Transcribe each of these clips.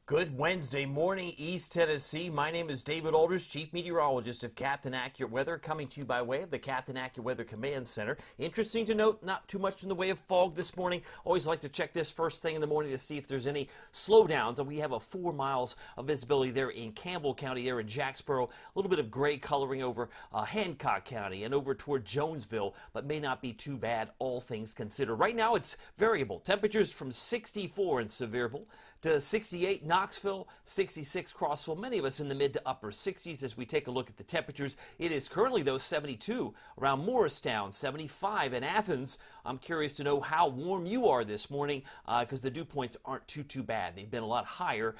Good Wednesday morning, East Tennessee. My name is David Alders, Chief Meteorologist of Captain Accurate Weather, coming to you by way of the Captain Accurate Weather Command Center. Interesting to note, not too much in the way of fog this morning. Always like to check this first thing in the morning to see if there's any slowdowns. And we have a 4 miles of visibility there in Campbell County, there in Jacksboro. A little bit of gray coloring over Hancock County and over toward Jonesville, but may not be too bad, all things considered. Right now, it's variable. Temperatures from 64 in Sevierville to 68 Knoxville, 66 Crossville, many of us in the mid to upper 60s as we take a look at the temperatures. It is currently, though, 72 around Morristown, 75 in Athens. I'm curious to know how warm you are this morning because the dew points aren't too bad. They've been a lot higher.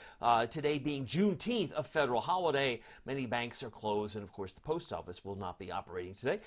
Today being Juneteenth, a federal holiday, many banks are closed, and of course the post office will not be operating today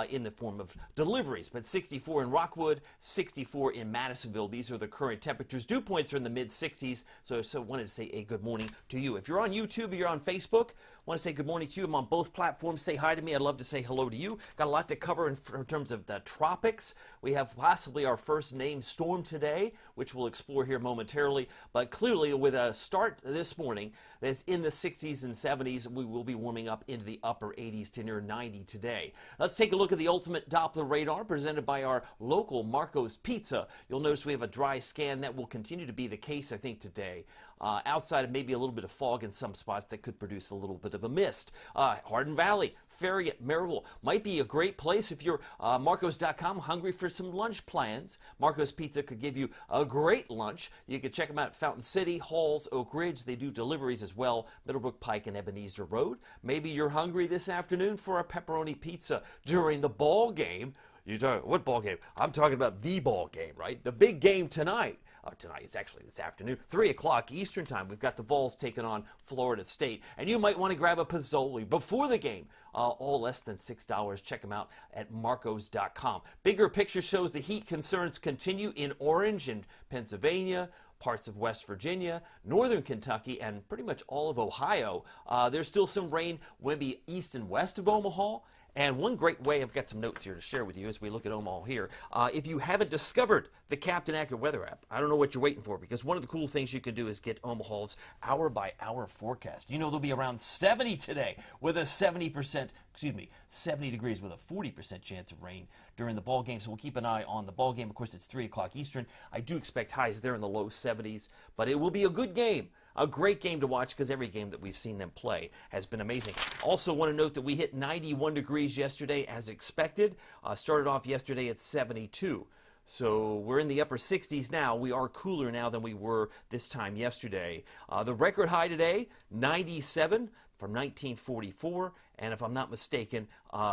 in the form of deliveries. But 64 in Rockwood, 64 in Madisonville. These are the current temperatures. Dew points are in the mid 60s. So wanted to say a good morning to you. If you're on YouTube or you're on Facebook, want to say good morning to you. I'm on both platforms. Say hi to me. I'd love to say hello to you. Got a lot to cover in terms of the tropics. We have possibly our first named storm today, which we'll explore here momentarily. But clearly, with a start this morning that's in the 60s and 70s, we will be warming up into the upper 80s to near 90 today. Let's take a look at the ultimate Doppler radar presented by our local Marco's Pizza. You'll notice we have a dry scan. That will continue to be the case, I think, today. Outside of maybe a little bit of fog in some spots that could produce a little bit of a mist. Hardin Valley, Farragut, Maryville might be a great place if you're Marcos.com hungry for some lunch plans. Marco's Pizza could give you a great lunch. You can check them out at Fountain City, Halls, Oak Ridge. They do deliveries as well, Middlebrook Pike and Ebenezer Road. Maybe you're hungry this afternoon for a pepperoni pizza during the ball game. You're talking, what ball game? I'm talking about the ball game, right? The big game tonight. Tonight is actually this afternoon, 3 o'clock Eastern time. We've got the Vols taking on Florida State. And you might want to grab a Pizzoli before the game. All less than $6. Check them out at Marcos.com. Bigger picture shows the heat concerns continue in Orange and Pennsylvania, parts of West Virginia, northern Kentucky, and pretty much all of Ohio. There's still some rain maybe east and west of Omaha. And one great way, I've got some notes here to share with you as we look at Omaha here. If you haven't discovered the Captain Accurate Weather app, I don't know what you're waiting for, because one of the cool things you can do is get Omaha's hour-by-hour forecast. You know they'll be around 70 today with a 70 degrees with a 40% chance of rain during the ball game. So we'll keep an eye on the ball game. Of course, it's 3 o'clock Eastern. I do expect highs there in the low 70s, but it will be a good game. A great game to watch because every game that we've seen them play has been amazing. Also want to note that we hit 91 degrees yesterday as expected. Started off yesterday at 72. So we're in the upper 60s now. We are cooler now than we were this time yesterday. The record high today, 97 from 1944. And if I'm not mistaken,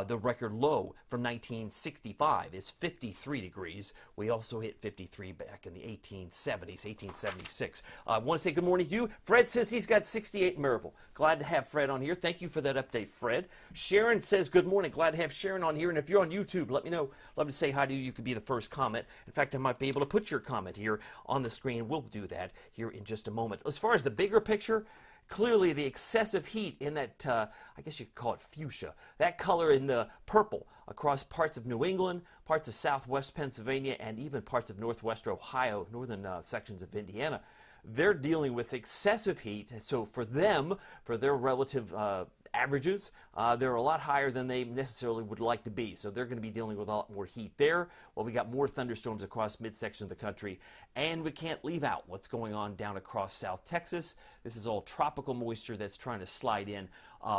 the record low from 1965 is 53 degrees. We also hit 53 back in the 1870s, 1876. I want to say good morning to you. Fred says he's got 68 in Maryville. Glad to have Fred on here. Thank you for that update, Fred. Sharon says good morning. Glad to have Sharon on here. And if you're on YouTube, let me know. Love to say hi to you. You could be the first comment. In fact, I might be able to put your comment here on the screen. We'll do that here in just a moment. As far as the bigger picture, clearly the excessive heat in that, I guess you could call it fuchsia, that color in the purple across parts of New England, parts of southwest Pennsylvania, and even parts of northwest Ohio, northern sections of Indiana. They're dealing with excessive heat, so for them, for their relative averages, they're a lot higher than they necessarily would like to be. So they're going to be dealing with a lot more heat there. Well, we got more thunderstorms across midsection of the country, and we can't leave out what's going on down across South Texas. This is all tropical moisture that's trying to slide in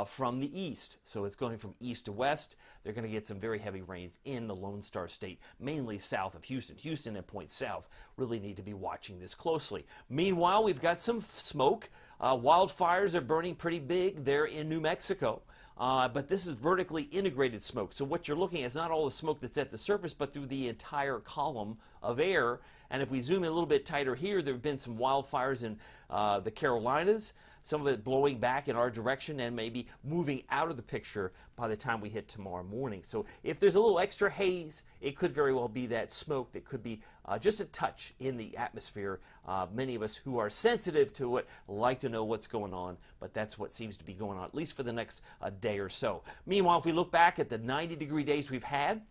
from the east. So it's going from east to west. They're going to get some very heavy rains in the Lone Star State, mainly south of Houston. Houston and Point South really need to be watching this closely. Meanwhile, we've got some smoke. Wildfires are burning pretty big there in New Mexico. But this is vertically integrated smoke. So what you're looking at is not all the smoke that's at the surface, but through the entire column of air. And if we zoom in a little bit tighter here, there have been some wildfires in the Carolinas, some of it blowing back in our direction and maybe moving out of the picture by the time we hit tomorrow morning. So if there's a little extra haze, it could very well be that smoke that could be just a touch in the atmosphere. Many of us who are sensitive to it like to know what's going on, but that's what seems to be going on, at least for the next day or so. Meanwhile, if we look back at the 90-degree days we've had,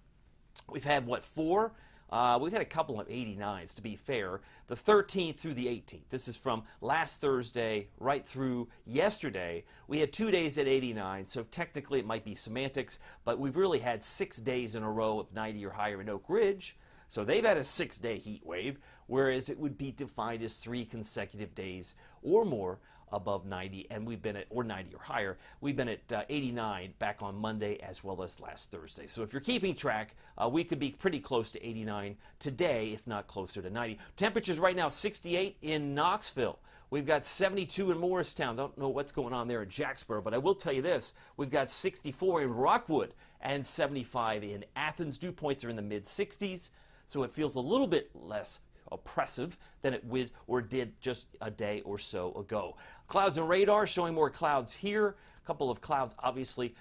what, 4? We've had a couple of 89s, to be fair. The 13th through the 18th. This is from last Thursday right through yesterday. We had 2 days at 89, so technically it might be semantics, but we've really had 6 days in a row of 90 or higher in Oak Ridge. So they've had a 6-day heat wave, whereas it would be defined as 3 consecutive days or more above 90, and we've been at, or 90 or higher, we've been at 89 back on Monday as well as last Thursday. So if you're keeping track, we could be pretty close to 89 today, if not closer to 90. Temperatures right now, 68 in Knoxville. We've got 72 in Morristown. Don't know what's going on there in Jacksboro, but I will tell you this. We've got 64 in Rockwood and 75 in Athens. Dew points are in the mid-60s, so it feels a little bit less oppressive than it would or did just a day or so ago. Clouds and radar showing more clouds here. A couple of clouds obviously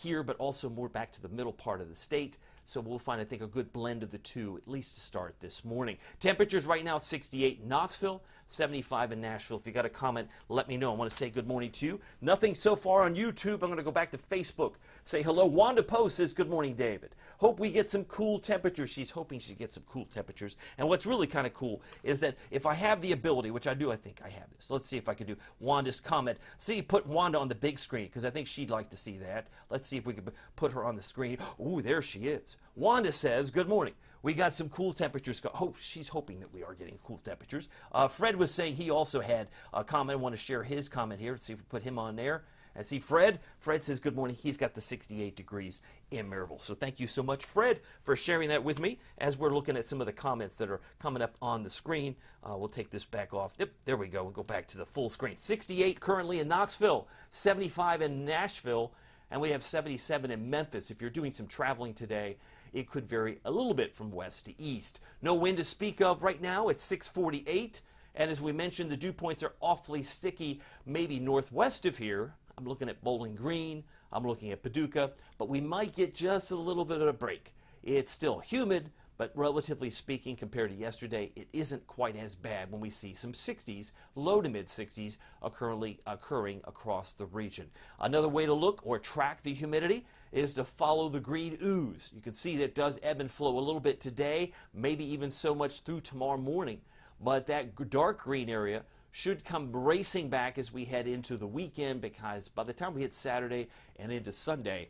here, but also more back to the middle part of the state. So we'll find, I think, a good blend of the two, at least to start this morning. Temperatures right now, 68 in Knoxville, 75 in Nashville. If you got a comment, let me know. I want to say good morning to you. Nothing so far on YouTube. I'm going to go back to Facebook. Say hello. Wanda Poe says, good morning, David. Hope we get some cool temperatures. She's hoping she gets some cool temperatures. And what's really kind of cool is that if I have the ability, which I do, I think I have this. Let's see if I can do Wanda's comment. See, put Wanda on the big screen, because I think she'd like to see that. Let's see if we can put her on the screen. Ooh, there she is. Wanda says, good morning. We got some cool temperatures. She's hoping that we are getting cool temperatures. Fred was saying he also had a comment. I want to share his comment here. Let's see if we put him on there. I see Fred. Fred says, good morning. He's got the 68 degrees in Maryville. So thank you so much, Fred, for sharing that with me as we're looking at some of the comments that are coming up on the screen. We'll take this back off. Yep, there we go. We'll go back to the full screen. 68 currently in Knoxville, 75 in Nashville, and we have 77 in Memphis. If you're doing some traveling today, it could vary a little bit from west to east. No wind to speak of right now. It's 6:48. And as we mentioned, the dew points are awfully sticky, maybe northwest of here. I'm looking at Bowling Green. I'm looking at Paducah. But we might get just a little bit of a break. It's still humid, but relatively speaking, compared to yesterday, it isn't quite as bad when we see some 60s, low to mid-60s, currently occurring across the region. Another way to look or track the humidity is to follow the green ooze. You can see that it does ebb and flow a little bit today, maybe even so much through tomorrow morning. But that dark green area should come racing back as we head into the weekend, because by the time we hit Saturday and into Sunday,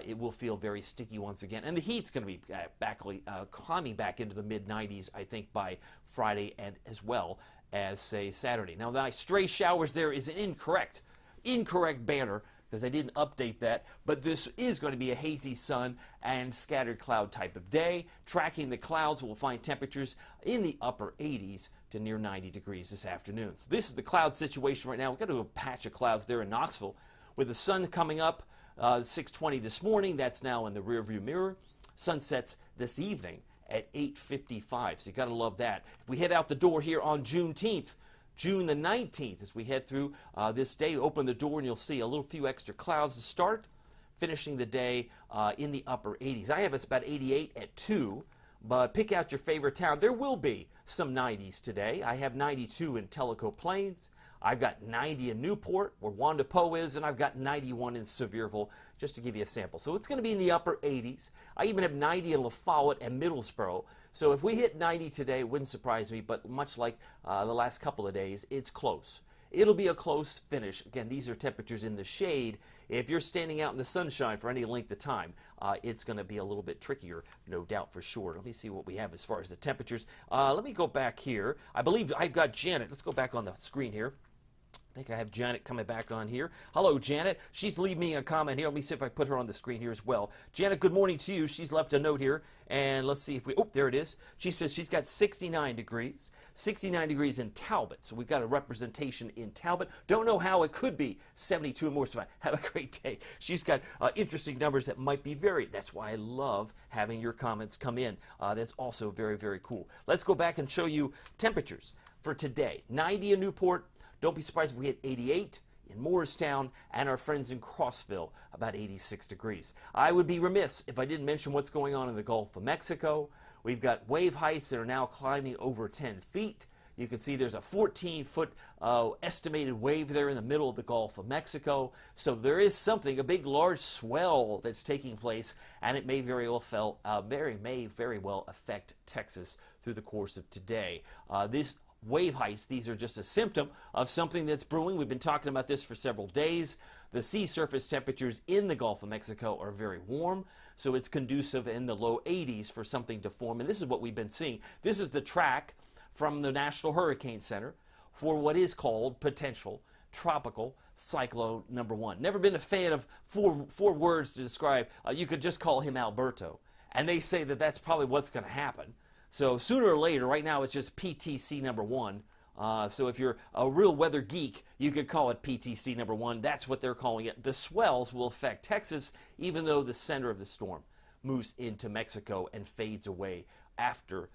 it will feel very sticky once again. And the heat's going to be climbing back into the mid-90s, I think, by Friday and as well as, say, Saturday. Now, the stray showers there is an incorrect banner, because I didn't update that, but this is going to be a hazy sun and scattered cloud type of day. Tracking the clouds, we'll find temperatures in the upper 80s to near 90 degrees this afternoon. So this is the cloud situation right now. We've got a patch of clouds there in Knoxville with the sun coming up 6:20 this morning. That's now in the rearview mirror. Sun sets this evening at 8:55, so you got to love that. If we head out the door here on Juneteenth, June the 19th, as we head through this day, open the door and you'll see a little few extra clouds to start, finishing the day in the upper 80s. I have us about 88 at 2, but pick out your favorite town. There will be some 90s today. I have 92 in Tellico Plains. I've got 90 in Newport, where Wanda Poe is, and I've got 91 in Sevierville, just to give you a sample. So it's going to be in the upper 80s. I even have 90 in La Follette and Middlesboro. So if we hit 90 today, it wouldn't surprise me, but much like the last couple of days, it's close. It'll be a close finish. Again, these are temperatures in the shade. If you're standing out in the sunshine for any length of time, it's going to be a little bit trickier, no doubt for sure. Let me see what we have as far as the temperatures. Let me go back here. I believe I've got Janet. Let's go back on the screen here. I think I have Janet coming back on here. Hello, Janet. She's leaving me a comment here. Let me see if I put her on the screen here as well. Janet, good morning to you. She's left a note here. And let's see if we, oh, there it is. She says she's got 69 degrees. 69 degrees in Talbot. So we've got a representation in Talbot. Don't know how it could be 72 and more. So have a great day. She's got interesting numbers that might be varied. That's why I love having your comments come in. That's also very, very cool. Let's go back and show you temperatures for today. 90 in Newport. Don't be surprised if we hit 88 in Morristown, and our friends in Crossville, about 86 degrees. I would be remiss if I didn't mention what's going on in the Gulf of Mexico. We've got wave heights that are now climbing over 10 feet. You can see there's a 14-foot estimated wave there in the middle of the Gulf of Mexico. So there is something, a big, large swell that's taking place, and it may very well affect Texas through the course of today. This wave heights, these are just a symptom of something that's brewing. We've been talking about this for several days. The sea surface temperatures in the Gulf of Mexico are very warm, so it's conducive in the low 80s for something to form. And this is what we've been seeing. This is the track from the National Hurricane Center for what is called potential tropical cyclone number 1. Never been a fan of four words to describe. You could just call him Alberto. And they say that that's probably what's going to happen. So sooner or later, right now it's just PTC number 1. So if you're a real weather geek, you could call it PTC number 1. That's what they're calling it. The swells will affect Texas, even though the center of the storm moves into Mexico and fades away after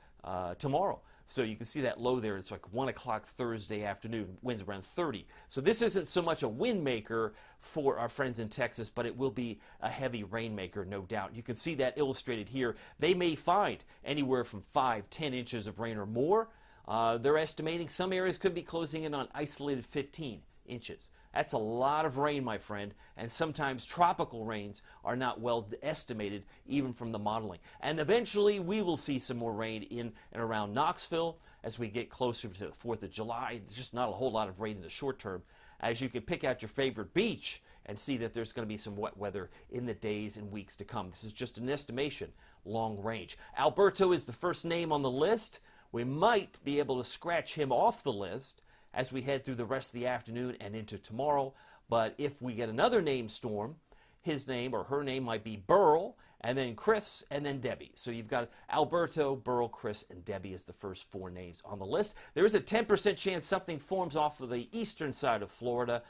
tomorrow. So you can see that low there. It's like 1 o'clock Thursday afternoon. Winds around 30. So this isn't so much a wind maker for our friends in Texas, but it will be a heavy rain maker, no doubt. You can see that illustrated here. They may find anywhere from 5-10 inches of rain or more. They're estimating some areas could be closing in on isolated 15 inches. That's a lot of rain, my friend, and sometimes tropical rains are not well estimated even from the modeling. And eventually we will see some more rain in and around Knoxville as we get closer to the 4th of July. There's just not a whole lot of rain in the short term, as you can pick out your favorite beach and see that there's going to be some wet weather in the days and weeks to come. This is just an estimation, long range. Alberto is the first name on the list. We might be able to scratch him off the list as we head through the rest of the afternoon and into tomorrow. But if we get another named storm, his name or her name might be Burl, and then Chris, and then Debbie. So you've got Alberto, Burl, Chris, and Debbie as the first 4 names on the list. There is a 10% chance something forms off of the eastern side of Florida,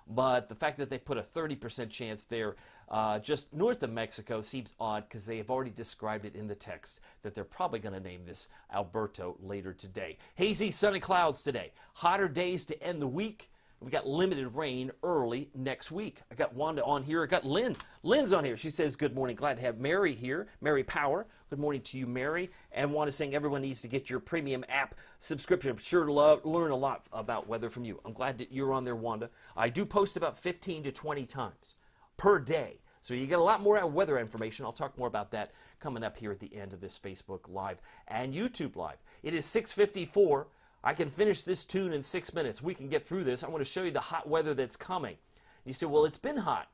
but the fact that they put a 30% chance there just north of Mexico seems odd, because they have already described it in the text that they're probably going to name this Alberto later today. Hazy, sunny clouds today. Hotter days to end the week. We got limited rain early next week. I got Wanda on here. I got Lynn. Lynn's on here. She says, good morning. Glad to have Mary here. Mary Power. Good morning to you, Mary. And Wanda saying everyone needs to get your premium app subscription. I'm sure to learn a lot about weather from you. I'm glad that you're on there, Wanda. I do post about 15 to 20 times per day. So you get a lot more weather information. I'll talk more about that coming up here at the end of this Facebook Live and YouTube Live. It is 6:54. I can finish this tune in 6 minutes. We can get through this. I want to show you the hot weather that's coming. You say, well, it's been hot.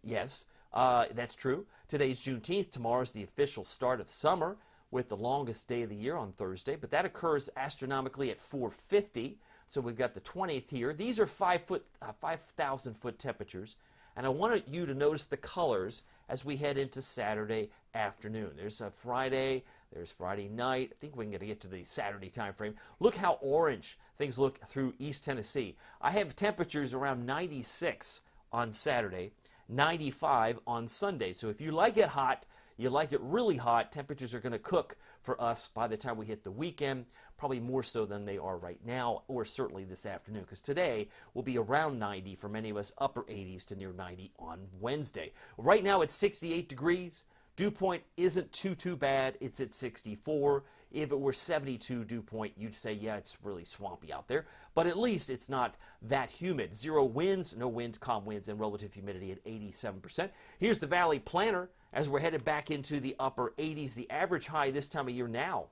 Yes, that's true. Today's Juneteenth. Tomorrow's the official start of summer with the longest day of the year on Thursday. But that occurs astronomically at 4:50. So we've got the 20th here. These are 5,000-foot temperatures. And I want you to notice the colors as we head into Saturday afternoon. There's a Friday, there's Friday night. I think we're going to get to the Saturday time frame. Look how orange things look through East Tennessee. I have temperatures around 96 on Saturday, 95 on Sunday. So if you like it hot, you like it really hot, temperatures are going to cook for us by the time we hit the weekend, probably more so than they are right now, or certainly this afternoon, because today will be around 90 for many of us, upper 80s to near 90 on Wednesday. Right now it's 68 degrees. Dew point isn't too bad. It's at 64. If it were 72 dew point, you'd say, yeah, it's really swampy out there. But at least it's not that humid. 0 winds, no wind, calm winds, and relative humidity at 87%. Here's the Valley Planner as we're headed back into the upper 80s. The average high this time of year now,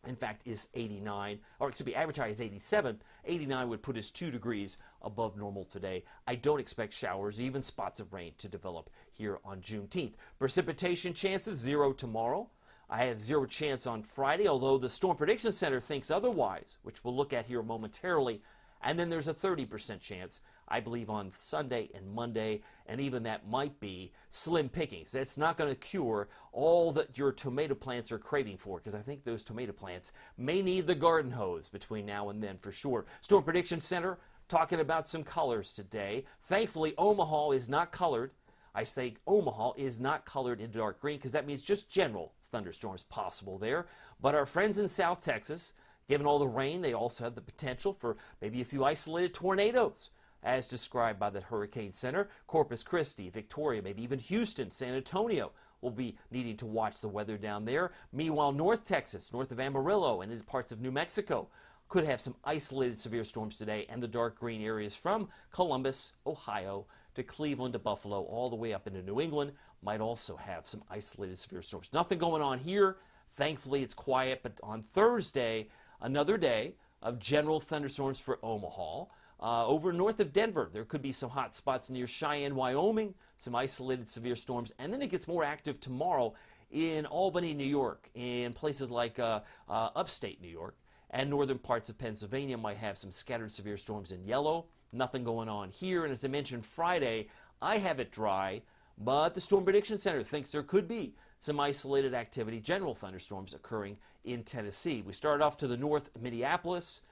in fact, is 89. Or excuse me, average high is 87. 89 would put us 2 degrees above normal today. I don't expect showers, even spots of rain, to develop here on Juneteenth. Precipitation chances, 0 tomorrow. I have 0 chance on Friday, although the Storm Prediction Center thinks otherwise, which we'll look at here momentarily. And then there's a 30% chance, I believe, on Sunday and Monday, and even that might be slim pickings. That's not going to cure all that your tomato plants are craving for, because I think those tomato plants may need the garden hose between now and then for sure. Storm Prediction Center talking about some colors today. Thankfully, Omaha is not colored. I say Omaha is not colored in dark green, because that means just general thunderstorms possible there. But our friends in South Texas, given all the rain, they also have the potential for maybe a few isolated tornadoes, as described by the Hurricane Center. Corpus Christi, Victoria, maybe even Houston, San Antonio will be needing to watch the weather down there. Meanwhile, North Texas, north of Amarillo, and in parts of New Mexico, Could have some isolated severe storms today, and the dark green areas from Columbus, Ohio, to Cleveland to Buffalo, all the way up into New England, might also have some isolated severe storms. Nothing going on here. Thankfully, it's quiet, but on Thursday, another day of general thunderstorms for Omaha. Over north of Denver, there could be some hot spots near Cheyenne, Wyoming, some isolated severe storms, and then it gets more active tomorrow in Albany, New York, and places like upstate New York, and northern parts of Pennsylvania might have some scattered severe storms in yellow. Nothing going on here, and as I mentioned Friday, I have it dry, but the Storm Prediction Center thinks there could be some isolated activity, general thunderstorms occurring in Tennessee. We started off to the north, Minneapolis.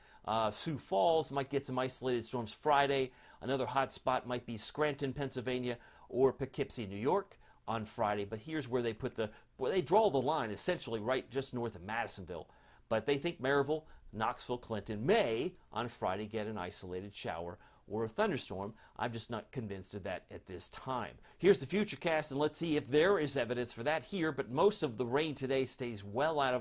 Sioux Falls might get some isolated storms Friday. Another hot spot might be Scranton, Pennsylvania, or Poughkeepsie, New York on Friday. But here's where they draw the line, essentially right just north of Madisonville. But they think Maryville, Knoxville, Clinton may on Friday get an isolated shower or a thunderstorm. I'm just not convinced of that at this time. Here's the futurecast, and let's see if there is evidence for that here. But most of the rain today stays well out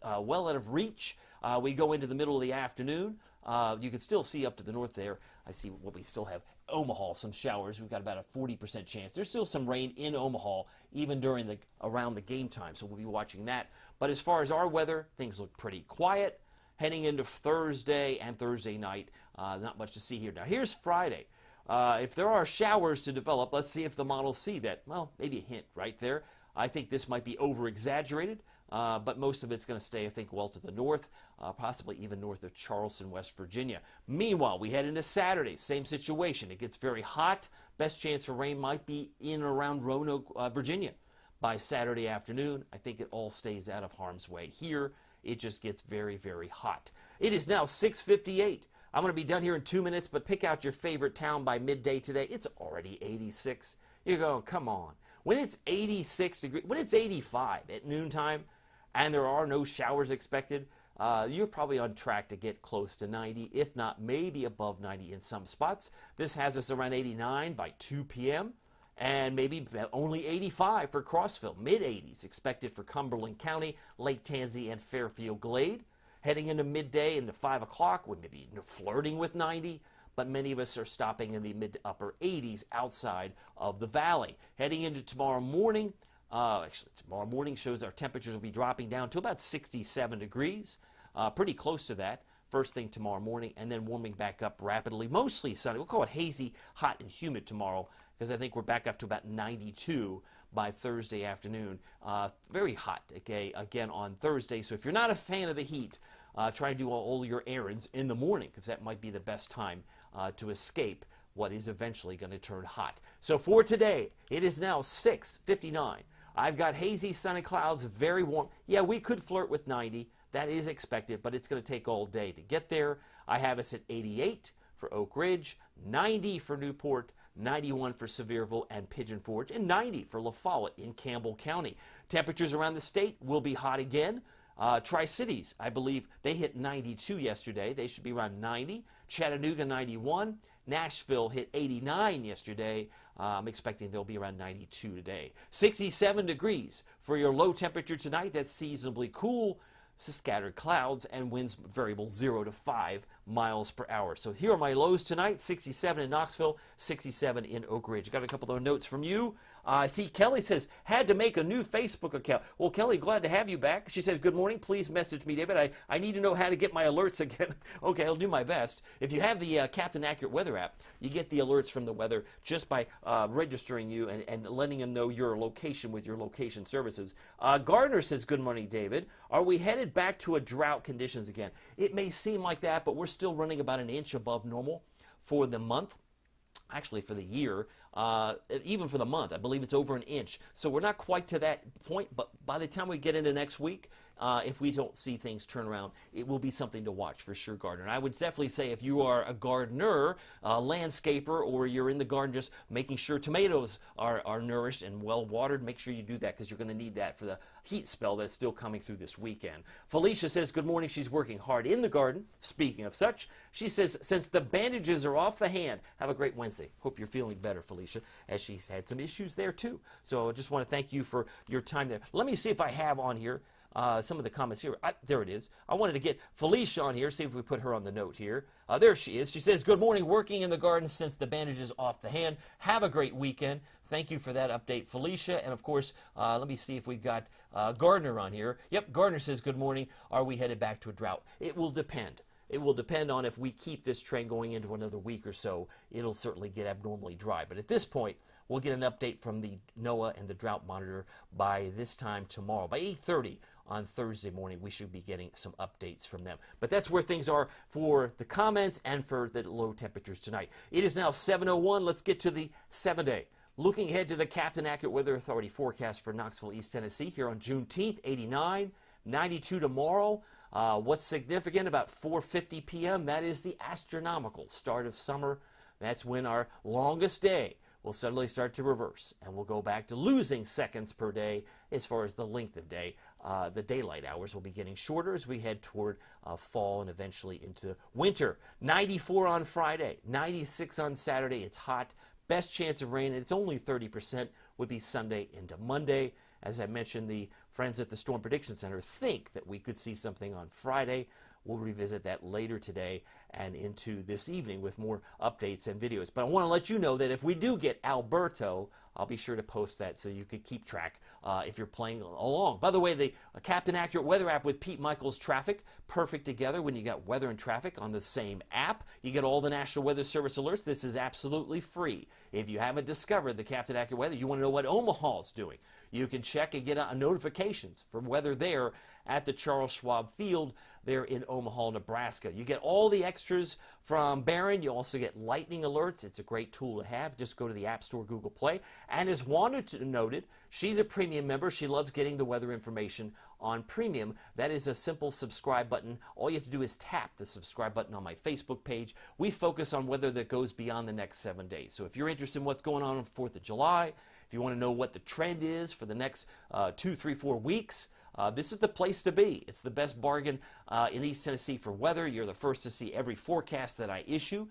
of reach. We go into the middle of the afternoon. You can still see up to the north there. I see what we still have. Omaha, some showers. We've got about a 40% chance. There's still some rain in Omaha, even during around the game time, so we'll be watching that. But as far as our weather, things look pretty quiet. Heading into Thursday and Thursday night, not much to see here. Now, here's Friday. If there are showers to develop, let's see if the models see that. Well, maybe a hint right there. I think this might be over-exaggerated, but most of it's going to stay, I think, well to the north, possibly even north of Charleston, West Virginia. Meanwhile, we head into Saturday. Same situation. It gets very hot. Best chance for rain might be in or around Roanoke, Virginia. By Saturday afternoon, I think it all stays out of harm's way here. It just gets very, very hot. It is now 6:58. I'm going to be done here in 2 minutes, but pick out your favorite town by midday today. It's already 86. You're going, come on. When it's 86 degrees, when it's 85 at noontime, and there are no showers expected, you're probably on track to get close to 90, if not maybe above 90 in some spots. This has us around 89 by 2 p.m., and maybe only 85 for Crossville. Mid-80s expected for Cumberland County, Lake Tansy, and Fairfield Glade. Heading into midday into 5 o'clock, we may be flirting with 90, but many of us are stopping in the mid to upper 80s outside of the valley. Heading into tomorrow morning, actually tomorrow morning shows our temperatures will be dropping down to about 67 degrees, pretty close to that. First thing tomorrow morning, and then warming back up rapidly. Mostly sunny. We'll call it hazy, hot, and humid tomorrow, because I think we're back up to about 92 by Thursday afternoon. Very hot, okay, again on Thursday. So if you're not a fan of the heat, try to do all your errands in the morning, because that might be the best time to escape what is eventually going to turn hot. So for today, it is now 6:59. I've got hazy, sunny clouds, very warm. Yeah, we could flirt with 90. That is expected, but it's going to take all day to get there. I have us at 88 for Oak Ridge, 90 for Newport, 91 for Sevierville and Pigeon Forge, and 90 for La Follette in Campbell County. Temperatures around the state will be hot again. Tri-Cities, I believe, they hit 92 yesterday. They should be around 90. Chattanooga, 91. Nashville hit 89 yesterday. I'm expecting they'll be around 92 today. 67 degrees for your low temperature tonight. That's seasonably cool. Scattered clouds and winds variable 0 to 5 miles per hour. So here are my lows tonight: 67 in Knoxville, 67 in Oak Ridge. Got a couple of notes from you. I see Kelly says, had to make a new Facebook account. Well, Kelly, glad to have you back. She says, good morning. Please message me, David. I need to know how to get my alerts again. Okay, I'll do my best. If you have the Captain Accurate Weather app, you get the alerts from the weather just by registering you and letting them know your location with your location services. Gardner says, good morning, David. Are we headed back to a drought conditions again? It may seem like that, but we're still running about an inch above normal for the month. Actually, for the year, even for the month, I believe it's over an inch. So we're not quite to that point, but by the time we get into next week, if we don't see things turn around, it will be something to watch for sure, Gardner. And I would definitely say if you are a gardener, a landscaper, or you're in the garden just making sure tomatoes are nourished and well watered, make sure you do that, because you're going to need that for the heat spell that's still coming through this weekend. Felicia says, good morning. She's working hard in the garden. Speaking of such, she says, since the bandages are off the hand, have a great Wednesday. Hope you're feeling better, Felicia, as she's had some issues there too. So I just want to thank you for your time there. Let me see if I have on here some of the comments here. There it is. I wanted to get Felicia on here, see if we put her on the note here. There she is. She says, good morning, working in the garden since the bandage is off the hand. Have a great weekend. Thank you for that update, Felicia. And, of course, let me see if we've got Gardner on here. Yep, Gardner says, good morning. Are we headed back to a drought? It will depend. It will depend on if we keep this trend going into another week or so. It'll certainly get abnormally dry. But at this point, we'll get an update from the NOAA and the drought monitor by this time tomorrow. By 8:30 on Thursday morning, we should be getting some updates from them. But that's where things are for the comments and for the low temperatures tonight. It is now 7:01. Let's get to the 7-day. Looking ahead to the Captain Accurate Weather Authority forecast for Knoxville, East Tennessee here on Juneteenth, 89, 92 tomorrow. What's significant about 4:50 p.m., that is the astronomical start of summer. That's when our longest day will suddenly start to reverse, and we'll go back to losing seconds per day as far as the length of day. The daylight hours will be getting shorter as we head toward fall and eventually into winter. 94 on Friday, 96 on Saturday. It's hot. Best chance of rain, and it's only 30%, would be Sunday into Monday. As I mentioned, the friends at the Storm Prediction Center think that we could see something on Friday. We'll revisit that later today and into this evening with more updates and videos. But I want to let you know that if we do get Alberto, I'll be sure to post that so you could keep track if you're playing along. By the way, the Captain Accurate Weather app with Pete Michaels Traffic, perfect together when you got weather and traffic on the same app. You get all the National Weather Service alerts. This is absolutely free. If you haven't discovered the Captain Accurate Weather, you want to know what Omaha's doing, you can check and get notifications for weather there at the Charles Schwab Field there in Omaha, Nebraska. You get all the extras from Barron. You also get lightning alerts. It's a great tool to have. Just go to the App Store, Google Play. And as Wanda noted, she's a premium member. She loves getting the weather information on premium. That is a simple subscribe button. All you have to do is tap the subscribe button on my Facebook page. We focus on weather that goes beyond the next 7 days. So if you're interested in what's going on 4th of July, if you want to know what the trend is for the next 2, 3, 4 weeks, this is the place to be. It's the best bargain in East Tennessee for weather. You're the first to see every forecast that I issue.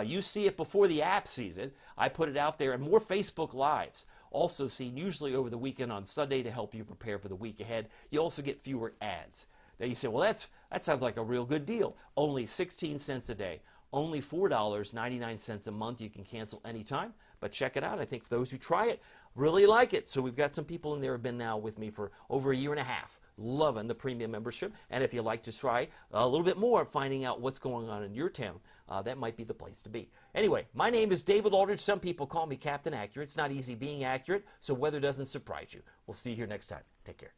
You see it before the app sees it. I put it out there, and more Facebook Lives. Also seen usually over the weekend on Sunday to help you prepare for the week ahead. You also get fewer ads. Now you say, well, that sounds like a real good deal. Only 16 cents a day. Only $4.99 a month. You can cancel anytime, but check it out. I think for those who try it, really like it. So we've got some people in there who have been now with me for over a year and a half, loving the premium membership. And if you'd like to try a little bit more, finding out what's going on in your town, that might be the place to be. Anyway, my name is David Aldridge. Some people call me Captain Accurate. It's not easy being accurate, so weather doesn't surprise you. We'll see you here next time. Take care.